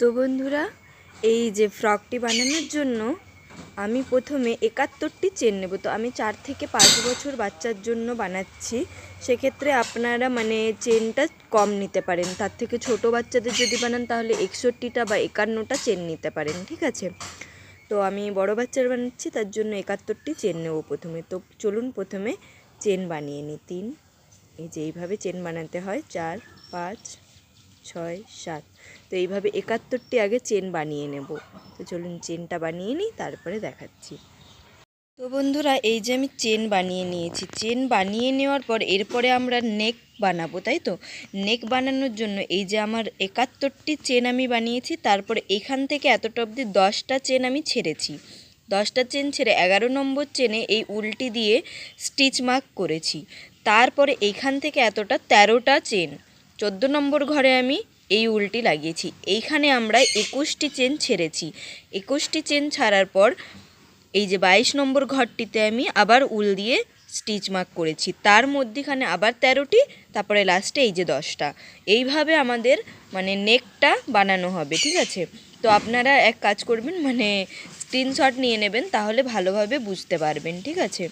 তো বন্ধুরা, এই যে ফ্রকটি বানানোর জন্য আমি প্রথমে 71টি চেন নেব। তো আমি 4 থেকে 5 বছর বাচ্চার জন্য বানাচ্ছি। সেক্ষেত্রে আপনারা চেনটা কম নিতে পারেন। তার থেকে ছোট বাচ্চাদের যদি বানান তাহলে 61টা বা 51টা চেন নিতে পারেন, ঠিক আছে। তো আমি বড় বাচ্চার বানাচ্ছি, তার জন্য 71টি চেন নেব প্রথমে। তো চলুন প্রথমে চেন বানিয়ে নিই। 3, এই যে এইভাবে চেন বানাতে হয়। 4, 5, 6, 7। তো এইভাবে 71টি আগে চেন বানিয়ে নেব। তো চলুন চেনটা বানিয়ে নিই, তারপরে দেখাচ্ছি। তো বন্ধুরা, এই যে আমি চেন বানিয়ে নিয়েছি। চেন বানিয়ে নেওয়ার পর এরপরে আমরা নেক বানাবো, তাই তো। নেক বানানোর জন্য এই যে আমার 71টি চেন আমি বানিয়েছি, তারপরে এখান থেকে এতটা অবধি 10টা চেন আমি ছেড়েছি। 10টা চেন ছেড়ে 11 নম্বর চেনে এই উল্টি দিয়ে স্টিচ মার্ক করেছি। তারপরে এইখান থেকে এতটা 13টা চেন 14 নম্বর ঘরে আমি এই উল্টি লাগিয়েছি। এইখানে আমরা 21টি চেন ছেড়েছি। 21টি চেন ছাড়ার পর এই যে 22 নম্বর ঘরটিতে আমি আবার উল দিয়ে স্টিচ মার্ক করেছি। তার মধ্যেখানে আবার 13টি, তারপরে লাস্টে এই যে 10টা। এইভাবে আমাদের নেকটা বানানো হবে, ঠিক আছে। তো আপনারা এক কাজ করবেন, স্ক্রিনশট নিয়ে নেবেন, তাহলে ভালোভাবে বুঝতে পারবেন, ঠিক আছে।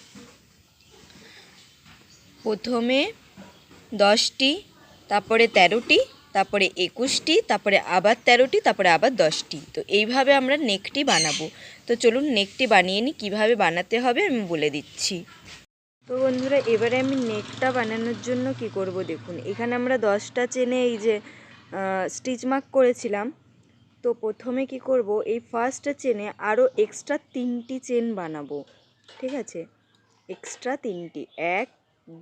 প্রথমে 10টি, তারপরে 13টি, তারপরে 21টি, তারপরে আবার 13টি, তারপরে আবার 10টি। তো এইভাবে আমরা নেকটি বানাবো। তো চলুন নেকটি বানিয়ে নিই। কীভাবে বানাতে হবে আমি বলে দিচ্ছি। তো বন্ধুরা, এবারে আমি নেকটা বানানোর জন্য কি করব দেখুন। এখানে আমরা 10টা চেনে এই যে স্টিচ মার্ক করেছিলাম। তো প্রথমে কি করব, এই ফার্স্ট চেনে আরও এক্সট্রা 3টি চেন বানাবো, ঠিক আছে। এক্সট্রা 3টি, 1,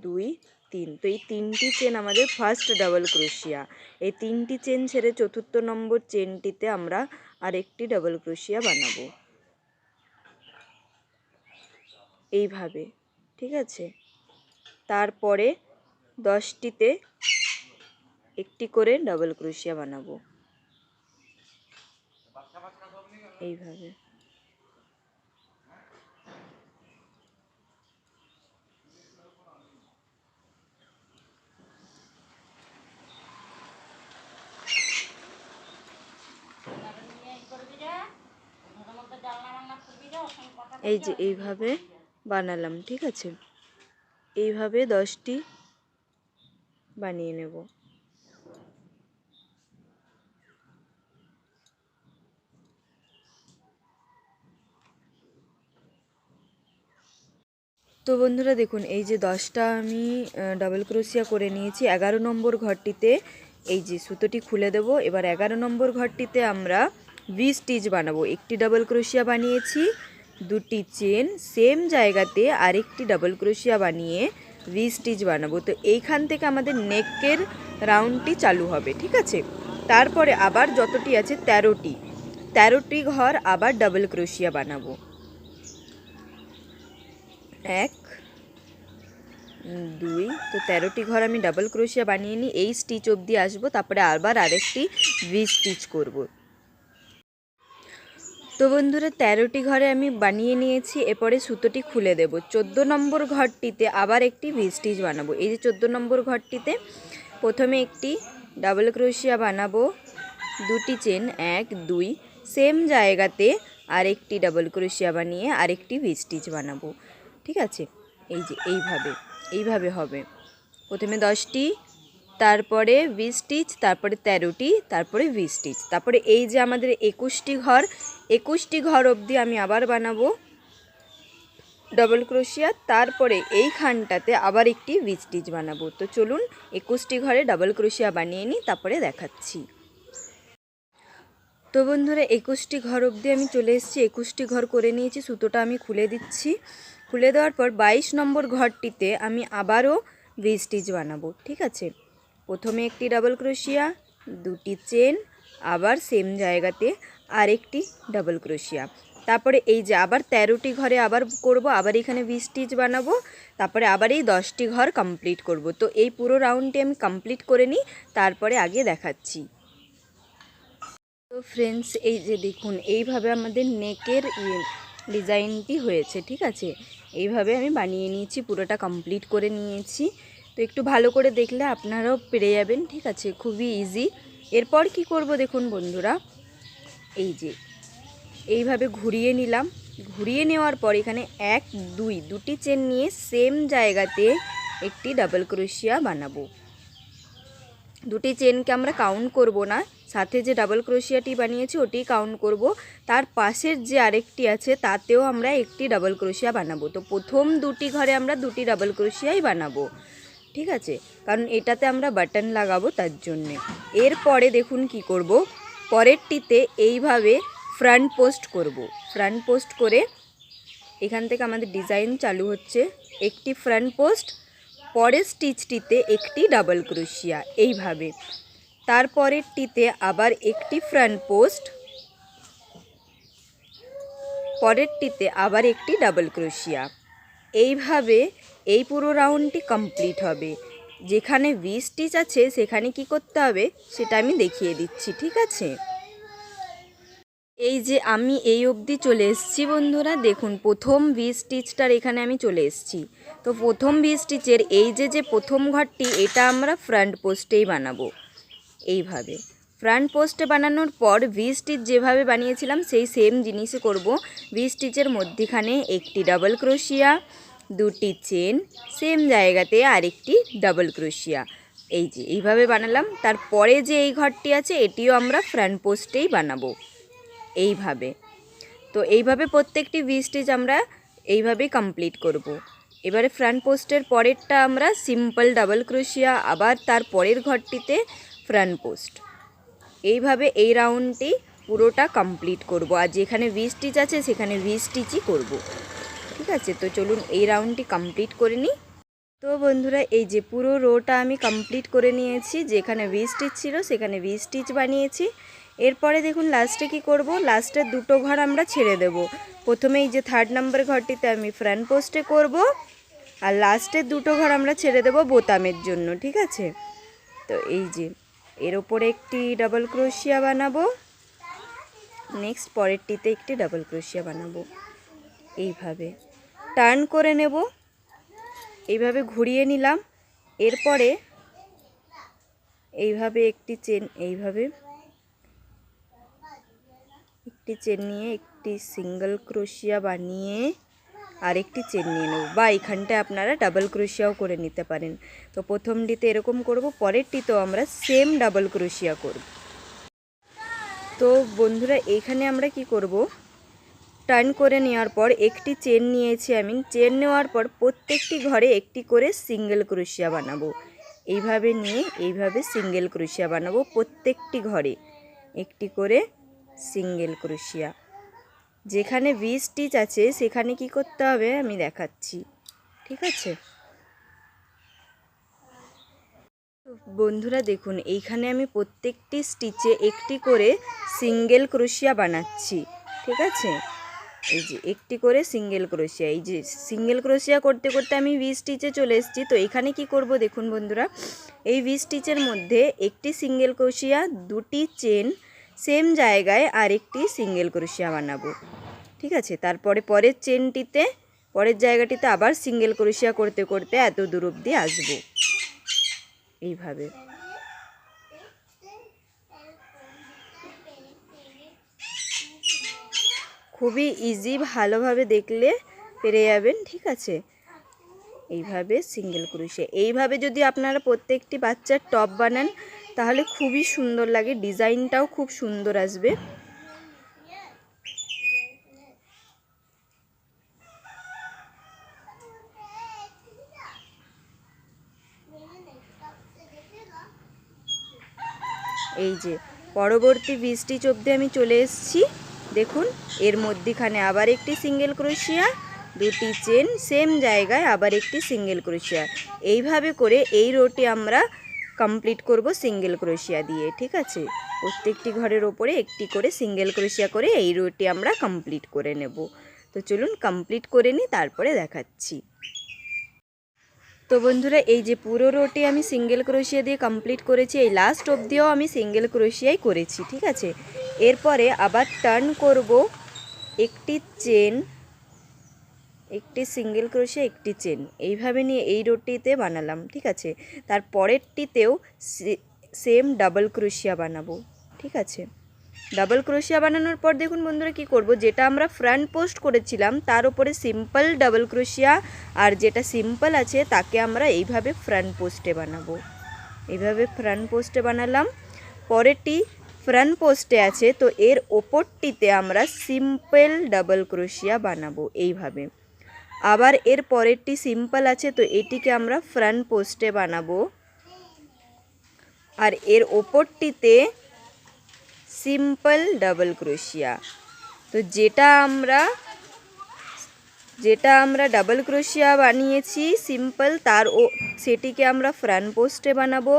2, 3। তো এই 3টি চেন আমাদের ফার্স্ট ডাবল ক্রোশিয়া। এই 3টি চেন ছেড়ে 4 নম্বর চেনটিতে আমরা আরেকটি ডাবল ক্রোশিয়া বানাবো, এইভাবে, ঠিক আছে। তারপরে 10টিতে একটি করে ডাবল ক্রোশিয়া বানাবো, এইভাবে। এই যে এইভাবে বানালাম, ঠিক আছে। এইভাবে 10টি বানিয়ে নেব। তো বন্ধুরা দেখুন, এই যে 10টা আমি ডাবল ক্রোশিয়া করে নিয়েছি। 11 নম্বর ঘরটিতে এই যে সুতোটি খুলে দেব। এবার 11 নম্বর ঘরটিতে আমরা ভি স্টিচ বানাবো। একটি ডাবল ক্রোশিয়া বানিয়েছি, 2টি চেন, সেম জায়গাতে আরেকটি ডাবল ক্রোশিয়া বানিয়ে ভি স্টিচ বানাবো। তো এইখান থেকে আমাদের নেকের রাউন্ডটি চালু হবে, ঠিক আছে। তারপরে আবার যতটি আছে 13টি ঘর আবার ডাবল ক্রোশিয়া বানাবো। 1, 2, তো 13টি ঘর আমি ডাবল ক্রোশিয়া বানিয়ে নিই। এই স্টিচ অবধি আসবো, তারপরে আবার আরেকটি ভি স্টিচ করব। তো বন্ধুরা, 13টি ঘরে আমি বানিয়ে নিয়েছি। এরপরে সুতোটি খুলে দেব। 14 নম্বর ঘরটিতে আবার একটি ভি স্টিচ বানাবো। এই যে 14 নম্বর ঘরটিতে প্রথমে একটি ডাবল ক্রোশিয়া বানাবো, 2টি চেন, 1, 2, সেম জায়গাতে আরেকটি ডাবল ক্রোশিয়া বানিয়ে আরেকটি ভি স্টিচ বানাবো, ঠিক আছে। এই যে এইভাবে হবে। প্রথমে 10টি, তারপরে ভি স্টিচ, তারপরে 13টি, তারপরে ভি স্টিচ। তারপরে এই যে আমাদের 21টি ঘর অবধি আমি আবার বানাবো ডাবল ক্রোশিয়া। তারপরে এইখানটাতে আবার একটি ভি স্টিচ বানাবো। তো চলুন 21টি ঘরে ডাবল ক্রোশিয়া বানিয়ে নিই, তারপরে দেখাচ্ছি। তো বন্ধুরা, 21টি ঘর অবধি আমি চলে এসেছি। 21টি ঘর করে নিয়েছি। সুতোটা আমি খুলে দিচ্ছি। খুলে দেওয়ার পর 22 নম্বর ঘরটিতে আমি আবারও ভি স্টিচ বানাবো, ঠিক আছে। প্রথমে একটি ডাবল ক্রোশিয়া, 2টি চেন, আবার সেম জায়গাতে আরেকটি ডাবল ক্রোশিয়া। তারপরে এই যে আবার 13টি ঘরে আবার করব, আবার এখানে ভি স্টিচ বানাবো। তারপরে আবার এই 10টি ঘর কমপ্লিট করব। তো এই পুরো রাউন্ডটি আমি কমপ্লিট করে নিই, তারপরে আগে দেখাচ্ছি। তো ফ্রেন্ডস, এই যে দেখুন, এইভাবে আমাদের নেকের ডিজাইনটি হয়েছে, ঠিক আছে। এইভাবে আমি বানিয়ে নিয়েছি, পুরোটা কমপ্লিট করে নিয়েছি। তো একটু ভালো করে দেখলে আপনারাও পেরে যাবেন, ঠিক আছে। খুবই ইজি। এরপর কি করব দেখুন বন্ধুরা, এই যে এইভাবে ঘুরিয়ে নিলাম। ঘুরিয়ে নেওয়ার পর এখানে 1 2 দুটি চেন নিয়ে সেম জায়গাতে একটি ডাবল ক্রোশিয়া বানাবো। দুটি চেনকে আমরা কাউন্ট করব না, সাথে যে ডাবল ক্রোশিয়াটি বানিয়েছি ওটি কাউন্ট করব। তার পাশের যে আরেকটি আছে তাতেও আমরা একটি ডাবল ক্রোশিয়া বানাবো। তো প্রথম দুটি ঘরে আমরা দুটি ডাবল ক্রোশিয়াই বানাবো, ঠিক আছে, কারণ এটাতে আমরা বাটন লাগাবো তার জন্যে। এরপরে দেখুন কি করব, পরেরটিতে এইভাবে ফ্রন্ট পোস্ট করব। ফ্রন্ট পোস্ট করে এখান থেকে আমাদের ডিজাইন চালু হচ্ছে। একটি ফ্রন্ট পোস্ট, পরের স্টিচটিতে একটি ডাবল ক্রোশিয়া এইভাবে। তারপরেরটিতে আবার একটি ফ্রন্ট পোস্ট, পরেরটিতে আবার একটি ডাবল ক্রোশিয়া। এইভাবে এই পুরো রাউন্ডটি কমপ্লিট হবে। যেখানে ভি স্টিচ আছে সেখানে কি করতে হবে সেটা আমি দেখিয়ে দিচ্ছি, ঠিক আছে। এই যে আমি এই অবধি চলে এসেছি বন্ধুরা, দেখুন প্রথম ভি স্টিচটার এখানে আমি চলে এসেছি। তো প্রথম ভি স্টিচের এই যে প্রথম ঘরটি এটা আমরা ফ্রন্ট পোস্টেই বানাবো। এইভাবে ফ্রন্ট পোস্টে বানানোর পর ভি স্টিচ যেভাবে বানিয়েছিলাম সেই সেম জিনিসই করব। ভি স্টিচের মধ্যখানে একটি ডাবল ক্রোশিয়া, দুটি চেন, সেম জায়গাতে আরেকটি ডাবল ক্রোশিয়া। এই যে এইভাবে বানালাম। তারপরে যে এই ঘরটি আছে এটিও আমরা ফ্রন্ট পোস্টেই বানাবো এইভাবে। তো এইভাবে প্রত্যেকটি ভি স্টিচ আমরা এইভাবেই কমপ্লিট করব। এবারে ফ্রন্ট পোস্টের পরেরটা আমরা সিম্পল ডাবল ক্রোশিয়া, আবার তার পরের ঘরটিতে ফ্রন্ট পোস্ট। এইভাবে এই রাউন্ডটি পুরোটা কমপ্লিট করব। আর যেখানে ভি স্টিচ আছে সেখানে ভি স্টিচই করব, ঠিক আছে। তো চলুন এই রাউন্ডটি কমপ্লিট করে নিই। তো বন্ধুরা এই যে পুরো রোটা আমি কমপ্লিট করে নিয়েছি। যেখানে ভি স্টিচ ছিল সেখানে ভি স্টিচ বানিয়েছি। এরপরে দেখুন লাস্টে কি করব, লাস্টের দুটো ঘর আমরা ছেড়ে দেব। প্রথমে এই যে 3rd নাম্বার ঘরটিতে আমি ফ্রন্ট পোস্টে করব, আর লাস্টের দুটো ঘর আমরা ছেড়ে দেব বোতামের জন্য, ঠিক আছে। তো এই যে এর ওপরে একটি ডাবল ক্রোশিয়া বানাবো, নেক্সট পরেরটিতে একটি ডাবল ক্রোশিয়া বানাবো। এইভাবে টার্ন করে নেব, এইভাবে ঘুরিয়ে নিলাম। এরপরে এইভাবে একটি চেন, এইভাবে একটি চেন নিয়ে একটি সিঙ্গেল ক্রোশিয়া বানিয়ে আরেকটি চেন নিয়ে নেব, বা এখানটায় আপনারা ডাবল ক্রোশিয়াও করে নিতে পারেন। তো প্রথমটিতে এরকম করব, পরেরটিতেও আমরা সেম ডাবল ক্রোশিয়া করব। তো বন্ধুরা এইখানে আমরা কি করব, টার্ন করে নেওয়ার পর একটি চেন নিয়েছি আমি। চেন নেওয়ার পর প্রত্যেকটি ঘরে একটি করে সিঙ্গেল ক্রোশিয়া বানাবো। এইভাবে নিয়ে এইভাবে সিঙ্গেল ক্রোশিয়া বানাবো, প্রত্যেকটি ঘরে একটি করে সিঙ্গেল ক্রোশিয়া। যেখানে ভি স্টিচ আছে সেখানে কি করতে হবে আমি দেখাচ্ছি, ঠিক আছে। বন্ধুরা দেখুন এইখানে আমি প্রত্যেকটি স্টিচে একটি করে সিঙ্গেল ক্রোশিয়া বানাচ্ছি, ঠিক আছে। এই যে একটি করে সিঙ্গেল ক্রোশিয়া, এই যে সিঙ্গেল ক্রোশিয়া করতে করতে আমি ভি স্টিচে চলে এসেছি। তো এখানে কি করব দেখুন বন্ধুরা, এই ভি স্টিচের মধ্যে একটি সিঙ্গেল ক্রোশিয়া, দুটি চেন, সেম জায়গায় আরেকটি সিঙ্গেল ক্রোশিয়া বানাবো, ঠিক আছে। তারপরে পরের চেনটিতে, পরের জায়গাটিতে আবার সিঙ্গেল ক্রোশিয়া করতে করতে এত দূর অবধি আসবো এইভাবে। খুবই ইজি, ভালোভাবে দেখলে পেরে যাবেন, ঠিক আছে। এইভাবে সিঙ্গেল ক্রোশিয়া, এইভাবে যদি আপনারা প্রত্যেকটি বাচ্চার টপ বানান তাহলে খুবই সুন্দর লাগে, ডিজাইনটাও খুব সুন্দর আসবে। এই যে পরবর্তী ভি স্টিচ অবধি আমি চলে এসেছি। দেখুন এর মধ্যখানে আবার একটি সিঙ্গেল ক্রোশিয়া, দুটি চেন, সেম জায়গায় আবার একটি সিঙ্গেল ক্রোশিয়া। এইভাবে করে এই রোটি আমরা কমপ্লিট করব সিঙ্গেল ক্রোশিয়া দিয়ে, ঠিক আছে। প্রত্যেকটি ঘরের ওপরে একটি করে সিঙ্গেল ক্রোশিয়া করে এই রোটি আমরা কমপ্লিট করে নেব। তো চলুন কমপ্লিট করে নিই, তারপরে দেখাচ্ছি। তো বন্ধুরা এই যে পুরো রোটি আমি সিঙ্গেল ক্রোশিয়া দিয়ে কমপ্লিট করেছি, এই লাস্ট অবধিও আমি সিঙ্গেল ক্রোশিয়াই করেছি, ঠিক আছে। এরপরে আবার টার্ন করব, একটি চেন, একটি সিঙ্গেল ক্রোশিয়া, একটি চেন, এইভাবে নিয়ে এই রোটিতে বানালাম, ঠিক আছে। তার পরেরটিতেও সেম ডাবল ক্রোশিয়া বানাবো, ঠিক আছে। ডাবল ক্রোশিয়া বানানোর পর দেখুন বন্ধুরা কি করব, যেটা আমরা ফ্রন্ট পোস্ট করেছিলাম তার উপরে সিম্পল ডাবল ক্রোশিয়া, আর যেটা সিম্পল আছে তাকে আমরা এইভাবে ফ্রন্ট পোস্টে বানাবো। এইভাবে ফ্রন্ট পোস্টে বানালাম। পরেরটি ফ্রন্ট পোস্টে আছে, তো এর ওপরটিতে আমরা সিম্পল ডাবল ক্রোশিয়া বানাবো এইভাবে। আবার এর পরেরটি সিম্পল আছে, তো এটিকে আমরা ফ্রন্ট পোস্টে বানাবো, আর এর ওপরটিতে সিম্পল ডাবল ক্রোশিয়া। তো যেটা আমরা ডাবল ক্রোশিয়া বানিয়েছি সিম্পল, সেটিকে আমরা ফ্রন্ট পোস্টে বানাবো,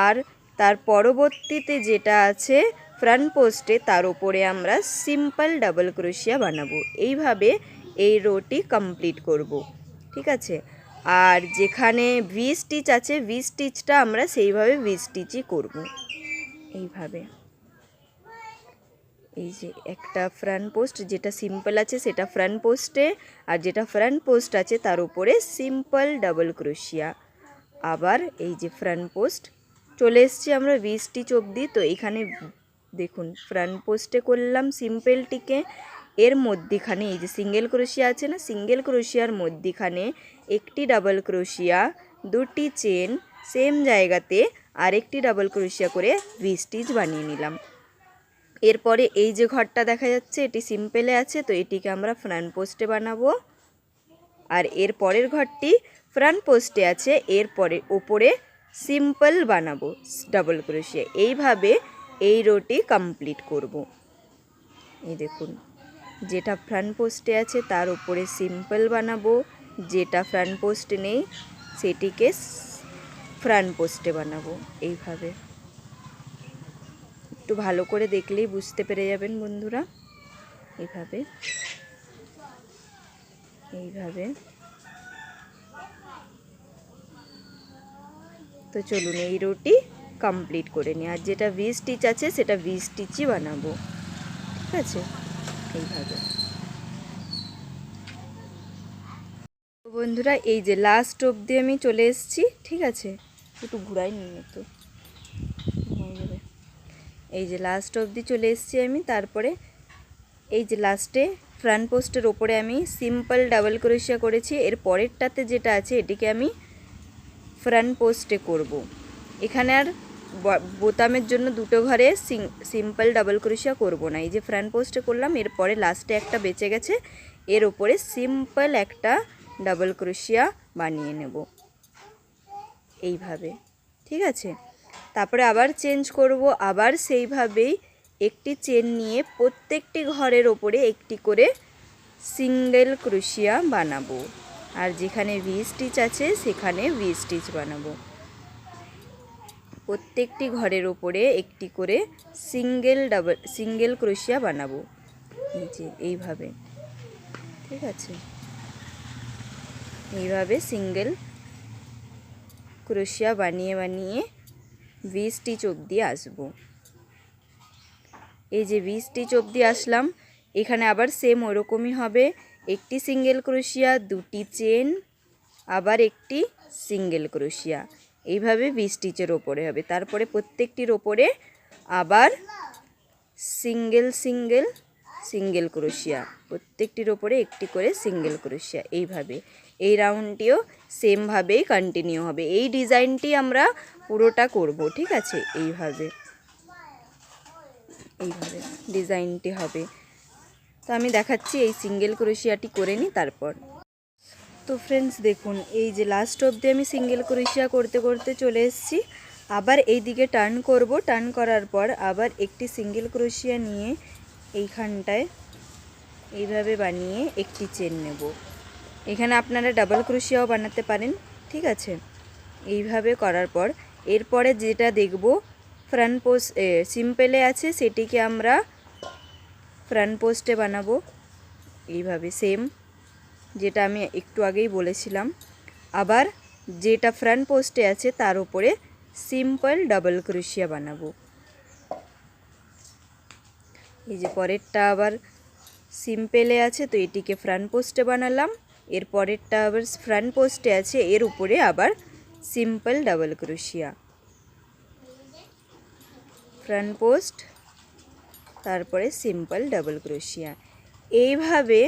আর তার পরবর্তীতে যেটা আছে ফ্রন্ট পোস্টে তার উপরে আমরা সিম্পল ডাবল ক্রোশিয়া বানাবো। এইভাবে এই রোটি কমপ্লিট করব, ঠিক আছে। আর যেখানে ভি স্টিচ আছে ভি স্টিচটা আমরা সেইভাবে ভি স্টিচই করব এইভাবে। এই যে একটা ফ্রন্ট পোস্ট, যেটা সিম্পল আছে সেটা ফ্রন্ট পোস্টে, আর যেটা ফ্রন্ট পোস্ট আছে তার উপরে সিম্পল ডাবল ক্রোশিয়া। আবার এই যে ফ্রন্ট পোস্ট চলে এসছি আমরা ভি স্টিচ অবধি। তো এখানে দেখুন ফ্রন্ট পোস্টে করলাম সিম্পলটিকে, এর মধ্যিখানে এই যে সিঙ্গেল ক্রোশিয়া আছে না, সিঙ্গেল ক্রোশিয়ার মধ্যিখানে একটি ডাবল ক্রোশিয়া, দুটি চেন সেম জায়গাতে আরেকটি ডাবল ক্রোশিয়া করে ভি স্টিচ বানিয়ে নিলাম। এরপরে এই যে ঘরটা দেখা যাচ্ছে এটি সিম্পলে আছে, তো এটিকে আমরা ফ্রন্ট পোস্টে বানাবো। আর এর পরের ঘরটি ফ্রন্ট পোস্টে আছে, এরপরে ওপরে সিম্পল বানাবো ডাবল ক্রোশিয়া। এইভাবে এই রোটি কমপ্লিট করব। এই দেখুন যেটা ফ্রন্ট পোস্টে আছে তার উপরে সিম্পল বানাবো, যেটা ফ্রন্ট পোস্টে নেই সেটিকে ফ্রন্ট পোস্টে বানাবো। এইভাবে একটু ভালো করে দেখলেই বুঝতে পেরে যাবেন বন্ধুরা। এইভাবে তো চলুন এই রোটি কমপ্লিট করে নিই। আর যেটা ভি স্টিচ আছে সেটা ভি স্টিচই বানাবো, ঠিক আছে। এইভাবে বন্ধুরা এই যে লাস্ট অবধি আমি চলে এসেছি, ঠিক আছে। একটু ঘুরাই নিয়ে তো হয়ে যাবে। এই যে লাস্ট অবধি চলে এসেছি আমি। তারপরে এই যে লাস্টে ফ্রন্ট পোস্টের ওপরে আমি সিম্পল ডাবল ক্রোশিয়া করেছি, এর পরেরটাতে যেটা আছে এটিকে আমি ফ্রন্ট পোস্টে করব। এখানে আর বোতামের জন্য দুটো ঘরে সিম্পল ডাবল ক্রোশিয়া করব না। এই যে ফ্রন্ট পোস্টে করলাম, এরপরে লাস্টে একটা বেঁচে গেছে, এর ওপরে সিম্পল একটা ডাবল ক্রোশিয়া বানিয়ে নেব এইভাবে, ঠিক আছে। তারপরে আবার চেঞ্জ করব, আবার সেইভাবেই একটি চেন নিয়ে প্রত্যেকটি ঘরের ওপরে একটি করে সিঙ্গেল ক্রোশিয়া বানাবো, আর যেখানে ভি স্টিচ আছে সেখানে ভি স্টিচ বানাবো। প্রত্যেকটি ঘরের ওপরে একটি করে সিঙ্গেল ক্রোশিয়া বানাবো, এই যে এইভাবে, ঠিক আছে। এইভাবে সিঙ্গেল ক্রোশিয়া বানিয়ে বানিয়ে ভি স্টিচ অবধি আসবো। এই যে ভি স্টিচ অবধি আসলাম, এখানে আবার সেম ওরকমই হবে, একটি সিঙ্গেল ক্রোশিয়া, দুটি চেন, আবার একটি সিঙ্গেল ক্রোশিয়া, এইভাবে ভি স্টিচের ওপরে হবে। তারপরে প্রত্যেকটির ওপরে আবার সিঙ্গেল ক্রোশিয়া, প্রত্যেকটির ওপরে একটি করে সিঙ্গেল ক্রোশিয়া। এইভাবে এই রাউন্ডটিও সেমভাবেই কন্টিনিউ হবে। এই ডিজাইনটি আমরা পুরোটা করব, ঠিক আছে। এইভাবে ডিজাইনটি হবে। তো আমি দেখাচ্ছি এই সিঙ্গেল ক্রোশিয়াটি করে নিই তারপর। তো ফ্রেন্ডস দেখুন এই যে লাস্ট অবধি আমি সিঙ্গেল ক্রোশিয়া করতে করতে চলে এসেছি। আবার এই দিকে টার্ন করব, টার্ন করার পর আবার একটি সিঙ্গেল ক্রোশিয়া নিয়ে এইখানটায় এইভাবে বানিয়ে একটি চেন নেব। এখানে আপনারা ডাবল ক্রোশিয়াও বানাতে পারেন, ঠিক আছে। এইভাবে করার পর এরপরে যেটা দেখব ফ্রন্ট পোস্ট সিম্পলে আছে সেটিকে আমরা ফ্রন্ট পোস্টে বানাবো, এইভাবে সেম যেটা আমি একটু আগেই বলেছিলাম। আবার যেটা ফ্রন্ট পোস্টে আছে তার উপরে সিম্পল ডাবল ক্রোশিয়া বানাবো। এই যে পরেরটা আবার সিম্পলে আছে, তো এটিকে ফ্রন্ট পোস্টে বানালাম। এর পরেরটা আবার ফ্রন্ট পোস্টে আছে, এর উপরে আবার সিম্পল ডাবল ক্রোশিয়া, ফ্রন্ট পোস্ট তারপরে সিম্পল ডাবল ক্রোশিয়া। এইভাবে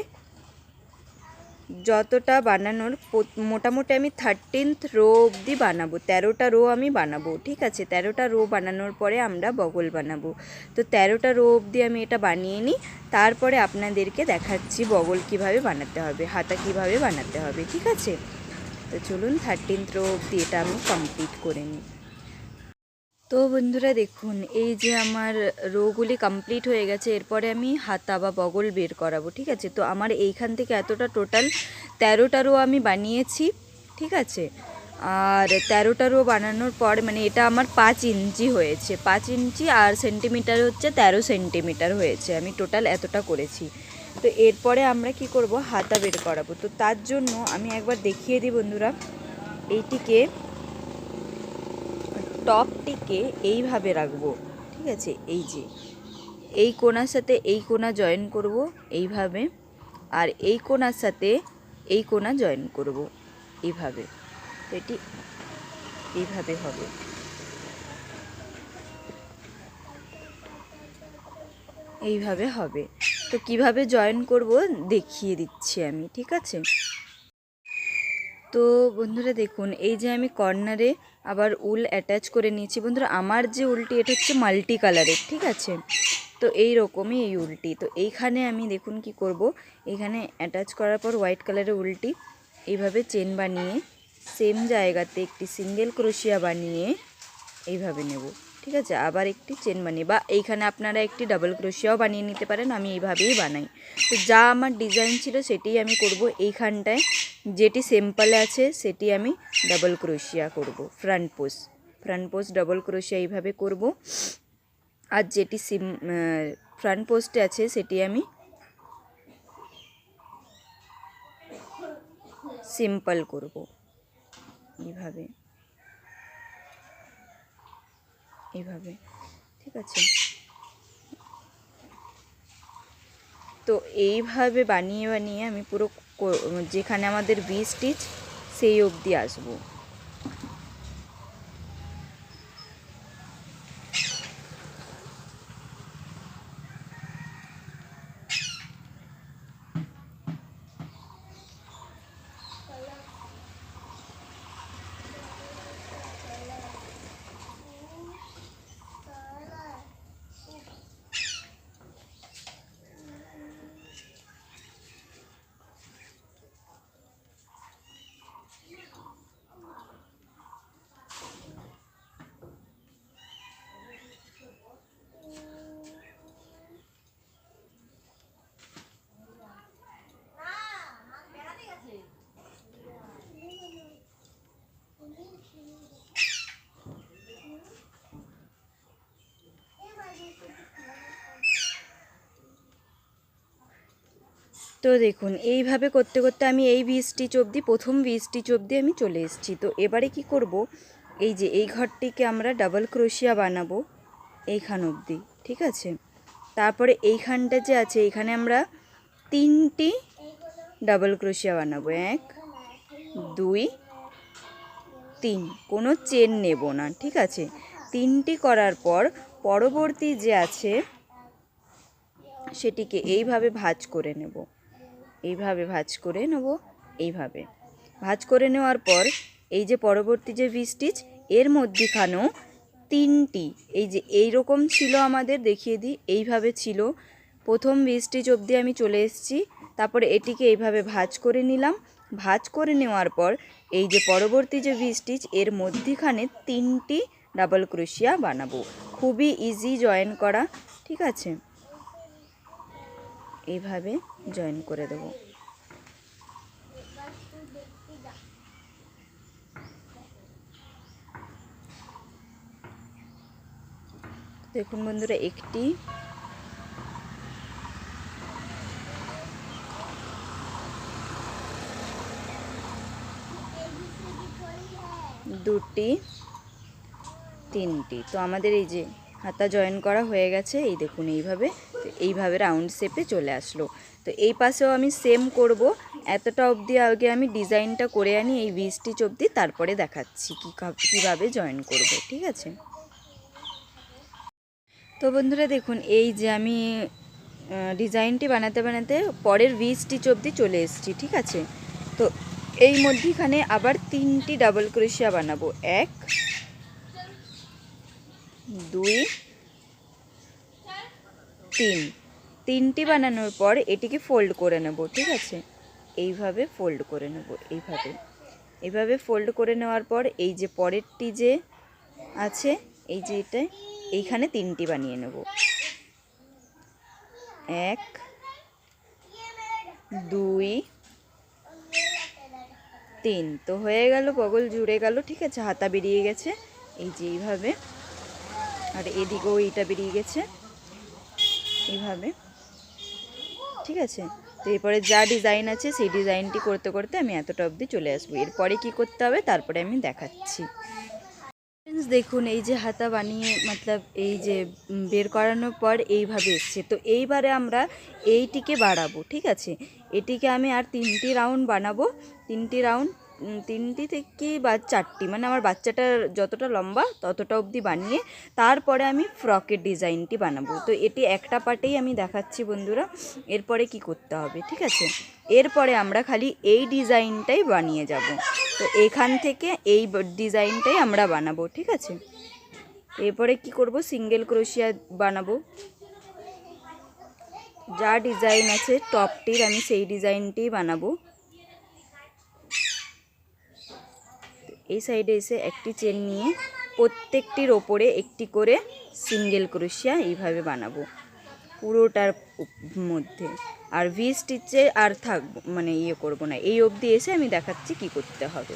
যতটা বানানোর মোটামুটি আমি 13th রো অবধি বানাবো, 13টা রো আমি বানাবো, ঠিক আছে। 13টা রো বানানোর পরে আমরা বগল বানাবো। তো 13টা রো অবধি আমি এটা বানিয়ে নিই, তারপরে আপনাদেরকে দেখাচ্ছি বগল কিভাবে বানাতে হবে, হাতা কিভাবে বানাতে হবে, ঠিক আছে। তো চলুন 13th রো অবধি এটা আমি কমপ্লিট করে নিই। তো বন্ধুরা দেখুন, এই যে আমার রোগুলি কমপ্লিট হয়ে গেছে। এরপরে আমি হাতা বা বগল বের করাবো, ঠিক আছে। তো আমার এইখান থেকে এতটা টোটাল 13টা রো আমি বানিয়েছি, ঠিক আছে। আর 13টা রো বানানোর পর মানে এটা আমার 5 ইঞ্চি হয়েছে, 5 ইঞ্চি আর সেন্টিমিটার হচ্ছে 13 সেন্টিমিটার হয়েছে, আমি টোটাল এতটা করেছি। তো এরপরে আমরা কি করব, হাতা বের করাবো। তো তার জন্য আমি একবার দেখিয়ে দিই বন্ধুরা, এইটিকে টপটিকে এইভাবে রাখবো, ঠিক আছে। এই যে এই কোণার সাথে এই কোণা জয়েন করব এইভাবে, আর এই কোণার সাথে এই কোণা জয়েন করব এইভাবে। তো এটি এইভাবে হবে, এইভাবে হবে। তো কিভাবে জয়েন করব দেখিয়ে দিচ্ছি আমি, ঠিক আছে। তো বন্ধুরা দেখুন, এই যে আমি কর্নারে আবার উল অ্যাটাচ করে নিয়েছি। বন্ধুরা আমার যে উলটি এটা হচ্ছে মাল্টি কালারের, ঠিক আছে। তো এই রকমই এই উলটি। তো এইখানে আমি দেখুন কি করব, এখানে অ্যাটাচ করার পর হোয়াইট কালারের উলটি এইভাবে চেন বানিয়ে সেম জায়গাতে একটি সিঙ্গেল ক্রোশিয়া বানিয়ে এইভাবে নেব, ঠিক আছে। আবার একটি চেন বানিয়ে, বা এইখানে আপনারা একটি ডাবল ক্রোশিয়াও বানিয়ে নিতে পারেন, আমি এইভাবেই বানাই। তো যা আমার ডিজাইন ছিল সেটাই আমি করব। এইখানটায় যেটি সিম্পলে আছে সেটি আমি ডাবল ক্রোশিয়া করব, ফ্রন্ট পোস্ট ডাবল ক্রোশিয়া এইভাবে করব। আর যেটি ফ্রন্ট পোস্টে আছে সেটি আমি সিম্পল করব এইভাবে, এইভাবে, ঠিক আছে। তো এইভাবে বানিয়ে বানিয়ে আমি পুরো যেখানে আমাদের ভি স্টিচ সেই অবধি আসবো। তো দেখুন, এইভাবে করতে করতে আমি এই ভি স্টিচ অবধি, প্রথম ভি স্টিচ অবধি আমি চলে এসেছি। তো এবারে কি করব, এই যে এই ঘরটিকে আমরা ডাবল ক্রোশিয়া বানাবো এইখান অবধি, ঠিক আছে। তারপরে এইখানটা যে আছে এখানে আমরা 3টি ডাবল ক্রোশিয়া বানাবো, 1 2 3, কোনো চেন নেব না, ঠিক আছে। 3টি করার পর পরবর্তী যে আছে সেটিকে এইভাবে ভাঁজ করে নেব, এইভাবে ভাঁজ করে নেব, এইভাবে ভাঁজ করে নেওয়ার পর এই যে পরবর্তী যে ভি স্টিচ এর মধ্যখানেও 3টি, এই যে এইরকম ছিল আমাদের, দেখিয়ে দিই, এইভাবে ছিল। প্রথম ভি স্টিচ অবধি আমি চলে এসেছি, তারপরে এটিকে এইভাবে ভাঁজ করে নিলাম। ভাঁজ করে নেওয়ার পর এই যে পরবর্তী যে ভি স্টিচ এর মধ্যখানে 3টি ডাবল ক্রোশিয়া বানাবো। খুবই ইজি জয়েন করা, ঠিক আছে। এইভাবে জয়েন করে দেব। দেখুন বন্ধুরা, একটি, দুটি, তিনটি। তো আমাদের এই যে হাতা জয়েন করা হয়ে গেছে, এই দেখুন এইভাবে। তো এইভাবে রাউন্ড শেপে চলে আসলো। তো এই পাশেও আমি সেম করব। এতটা অবধি আগে আমি ডিজাইনটা করে আনি এই ভি স্টিচ অবধি, তারপরে দেখাচ্ছি কীভাবে জয়েন করব, ঠিক আছে। তো বন্ধুরা দেখুন, এই যে আমি ডিজাইনটি বানাতে বানাতে পরের 20 স্টিচ অবধি চলে এসেছি, ঠিক আছে। তো এই মধ্যেখানে আবার 3টি ডাবল ক্রোশিয়া বানাবো। 1 2 3, 3টি বানানোর পর এটিকে ফোল্ড করে নেব, ঠিক আছে। এইভাবে ফোল্ড করে নেব, এইভাবে ফোল্ড করে নেওয়ার পর এই যে পরেরটি যে আছে, এই যে এটা, এইখানে 3টি বানিয়ে নেব। 1 2 3। তো হয়ে গেল, বগল জুড়ে গেল, ঠিক আছে, হাতা বেরিয়ে গেছে এই যে এইভাবে, আর এদিকেও এইটা বেরিয়ে গেছে এইভাবে, ঠিক আছে। তো এরপরে যা ডিজাইন আছে সেই ডিজাইনটি করতে করতে আমি এতটা অবধি চলে আসবো। এরপরে কি করতে হবে তারপরে আমি দেখাচ্ছি। দেখুন, এই যে হাতা বানিয়ে মতলব এই যে বের করানোর পর এইভাবে এসছে। তো এইবারে আমরা এইটিকে বাড়াবো, ঠিক আছে। এটিকে আমি আর 3টি রাউন্ড বানাবো, 3টি রাউন্ড, 3টি থেকে বা 4টি, মানে আমার বাচ্চাটার যতটা লম্বা ততটা অবধি বানিয়ে তারপরে আমি ফ্রকের ডিজাইনটি বানাবো। তো এটি একটা পার্টেই আমি দেখাচ্ছি বন্ধুরা, এরপরে কি করতে হবে, ঠিক আছে। এরপরে আমরা খালি এই ডিজাইনটাই বানিয়ে যাব। তো এখান থেকে এই ডিজাইনটাই আমরা বানাবো, ঠিক আছে। এরপরে কি করব, সিঙ্গেল ক্রোশিয়া বানাবো। যা ডিজাইন আছে টপটির আমি সেই ডিজাইনটি বানাবো। এই সাইডে এসে একটি চেন নিয়ে প্রত্যেকটির ওপরে একটি করে সিঙ্গেল ক্রোশিয়া এইভাবে বানাবো পুরোটার মধ্যে। আর 20 স্টিচে আর থাকবো, মানে করব না, এই অবধি এসে আমি দেখাচ্ছি কি করতে হবে।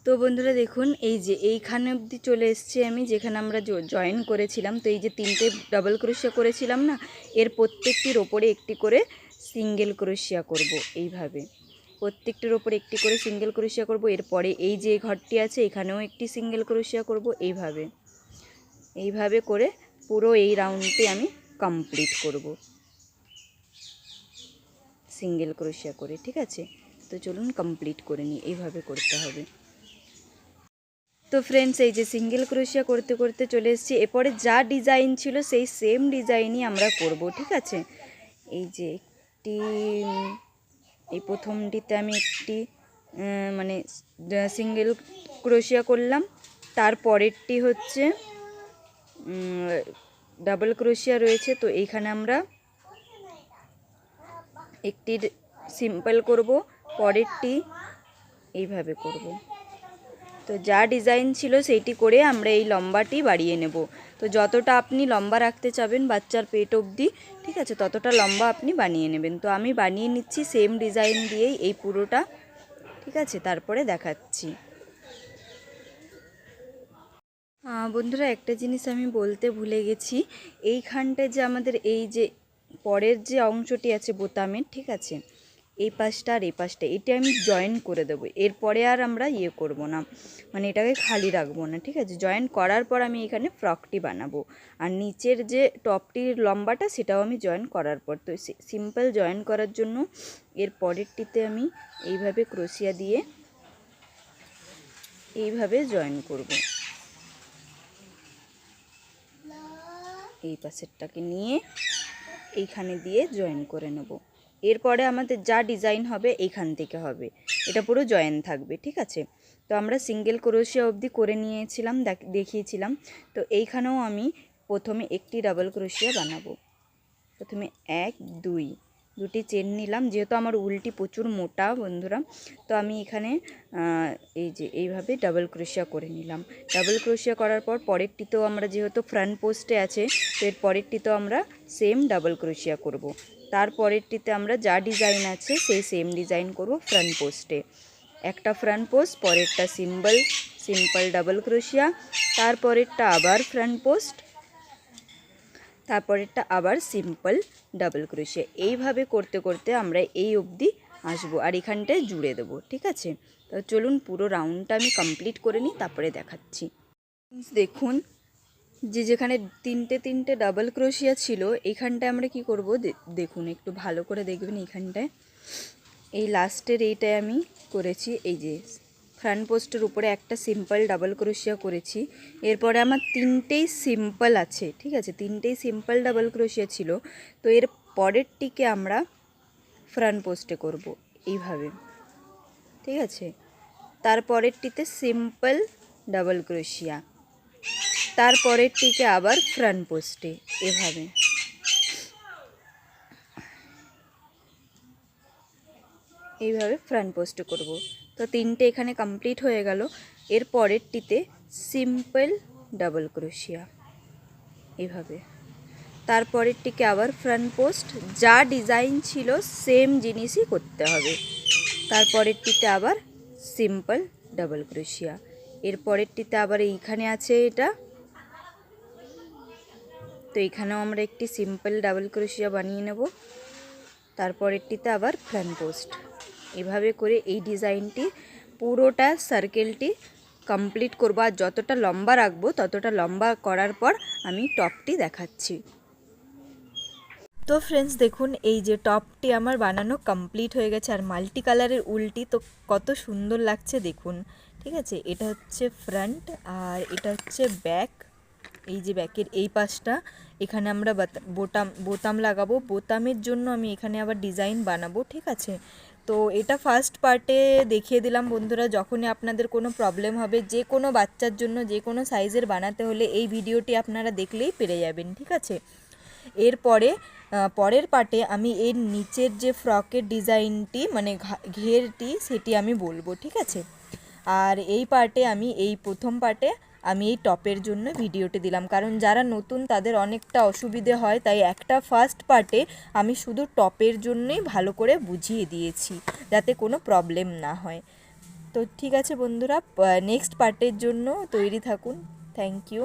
তো বন্ধুরা দেখুন, এই যে এইখানে অবধি চলে এসেছি আমি, যেখানে আমরা জয়েন করেছিলাম। তো এই যে 3টে ডাবল ক্রোশিয়া করেছিলাম না, এর প্রত্যেকটির ওপরে একটি করে সিঙ্গেল ক্রোশিয়া করব এইভাবে, প্রত্যেকটির ওপরে একটি করে সিঙ্গেল ক্রোশিয়া করব। এরপরে এই যে ঘরটি আছে এখানেও একটি সিঙ্গেল ক্রোশিয়া করব এইভাবে করে পুরো এই রাউন্ডটি আমি কমপ্লিট করব সিঙ্গেল ক্রোশিয়া করে, ঠিক আছে। তো চলুন কমপ্লিট করে নিই, এইভাবে করতে হবে। তো ফ্রেন্ডস, এই যে সিঙ্গেল ক্রোশিয়া করতে করতে চলে এসেছি। এরপরে যা ডিজাইন ছিল সেই সেম ডিজাইনই আমরা করব, ঠিক আছে। এই যে একটি, এই প্রথমটিতে আমি একটি মানে সিঙ্গেল ক্রোশিয়া করলাম, তারপরেরটি হচ্ছে ডাবল ক্রোশিয়া রয়েছে। তো এইখানে আমরা একটি সিম্পল করব, পরেরটি এইভাবে করব। তো যা ডিজাইন ছিল সেইটি করে আমরা এই লম্বাটি বাড়িয়ে নেব। তো যতটা আপনি লম্বা রাখতে চাবেন বাচ্চার পেট অবধি, ঠিক আছে, ততটা লম্বা আপনি বানিয়ে নেবেন। তো আমি বানিয়ে নিচ্ছি সেম ডিজাইন দিয়েই এই পুরোটা, ঠিক আছে, তারপরে দেখাচ্ছি। বন্ধুরা, একটা জিনিস আমি বলতে ভুলে গেছি, এইখানটায় যে আমাদের এই যে পরের যে অংশটি আছে বোতামের, ঠিক আছে, এই পাশটা আর এই পাশটা এটা আমি জয়েন করে দেবো। এরপরে আর আমরা করব না, মানে এটাকে খালি রাখবো না, ঠিক আছে। জয়েন করার পর আমি এখানে ফ্রকটি বানাবো, আর নিচের যে টপটির লম্বাটা সেটাও আমি জয়েন করার পর। তো সিম্পল জয়েন করার জন্য এর পরেরটিতে আমি এইভাবে ক্রোশিয়া দিয়ে এইভাবে জয়েন করব। এই পাশেরটাকে নিয়ে এইখানে দিয়ে জয়েন করে নেব। এরপরে আমাদের যা ডিজাইন হবে এইখান থেকে হবে, এটা পুরো জয়েন থাকবে, ঠিক আছে। তো আমরা সিঙ্গেল ক্রোশিয়া অবধি করে নিয়েছিলাম, দেখিয়েছিলাম। তো এইখানেও আমি প্রথমে একটি ডাবল ক্রোশিয়া বানাবো। প্রথমে 1 2 দুটি চেন নিলাম, যেহেতু আমার উলটি প্রচুর মোটা বন্ধুরা, তো আমি এখানে এই যে এইভাবে ডাবল ক্রোশিয়া করে নিলাম। ডাবল ক্রোশিয়া করার পর পরেরটিতেও আমরা, যেহেতু ফ্রন্ট পোস্টে আছে, তো এর পরেরটিতেও আমরা সেম ডাবল ক্রোশিয়া করব। তারপরেরটিতে আমরা যা ডিজাইন আছে সেই সেম ডিজাইন করব ফ্রন্ট পোস্টে। একটা ফ্রন্ট পোস্ট, পরেরটা সিম্পল ডাবল ক্রোশিয়া, তারপরেরটা আবার ফ্রন্ট পোস্ট, তারপরেরটা আবার সিম্পল ডাবল ক্রোশিয়া। এইভাবে করতে করতে আমরা এই অবধি আসবো, আর এখানটায় জুড়ে দেবো, ঠিক আছে। তো চলুন পুরো রাউন্ডটা আমি কমপ্লিট করে নিই, তারপরে দেখাচ্ছি। দেখুন, যেখানে 3টে ডাবল ক্রোশিয়া ছিল এইখানটায় আমরা কি করব, দেখুন একটু ভালো করে দেখবেন। এইখানটায় এই লাস্টের এইটায় আমি করেছি, এই যে ফ্রন্ট পোস্টের উপরে একটা সিম্পল ডাবল ক্রোশিয়া করেছি। এরপরে আমার 3টেই সিম্পল আছে, ঠিক আছে, 3টেই সিম্পল ডাবল ক্রোশিয়া ছিল। তো এর পরেরটিকে আমরা ফ্রন্ট পোস্টে করব এইভাবে, ঠিক আছে। তারপরেরটিতে সিম্পল ডাবল ক্রোশিয়া, তারপরেরটিকে আবার ফ্রন্ট পোস্টে এভাবে। এইভাবে ফ্রন্ট পোস্টে করব। তো 3টে এখানে কমপ্লিট হয়ে গেল। এর পরেরটিতে সিম্পল ডাবল ক্রোশিয়া এইভাবে, তারপরেরটিকে আবার ফ্রন্ট পোস্ট, যা ডিজাইন ছিল সেম জিনিসই করতে হবে। তারপরেরটিতে আবার সিম্পল ডাবল ক্রোশিয়া, এর পরেরটিতে আবার এইখানে আছে এটা, তো এখানেও আমরা একটি সিম্পল ডাবল ক্রোশিয়া বানিয়ে নেব। তারপরেরটিতে আবার ফ্রন্ট পোস্ট, এভাবে করে এই ডিজাইনটি পুরোটা সার্কেলটি কমপ্লিট করব। আর যতটা লম্বা রাখবো ততটা লম্বা করার পর আমি টপটি দেখাচ্ছি। তো ফ্রেন্ডস দেখুন, এই যে টপটি আমার বানানো কমপ্লিট হয়ে গেছে। আর মাল্টি কালারের উলটি তো কত সুন্দর লাগছে দেখুন, ঠিক আছে। এটা হচ্ছে ফ্রন্ট আর এটা হচ্ছে ব্যাক। এই যে ব্যাকের এই পাশটা, এখানে আমরা বোতাম লাগাবো। বোতামের জন্য আমি এখানে আবার ডিজাইন বানাবো, ঠিক আছে। তো এটা ফার্স্ট পার্টে দেখিয়ে দিলাম বন্ধুরা। যখনই আপনাদের কোনো প্রবলেম হবে, যে কোনো বাচ্চার জন্য যে কোনো সাইজের বানাতে হলে এই ভিডিওটি আপনারা দেখলেই পেরে যাবেন, ঠিক আছে। এরপরে পরের পার্টে আমি এর নিচের যে ফ্রকের ডিজাইনটি মানে ঘেরটি সেটি আমি বলবো, ঠিক আছে। আর এই পার্টে আমি এই প্রথম পার্টে আমি এই টপের জন্য ভিডিওটি দিলাম, কারণ যারা নতুন তাদের অনেকটা অসুবিধে হয়, তাই একটা ফার্স্ট পার্টে আমি শুধু টপের জন্যই ভালো করে বুঝিয়ে দিয়েছি, যাতে কোনো প্রবলেম না হয়। তো ঠিক আছে বন্ধুরা, নেক্সট পার্টের জন্য তৈরি থাকুন। Thank you.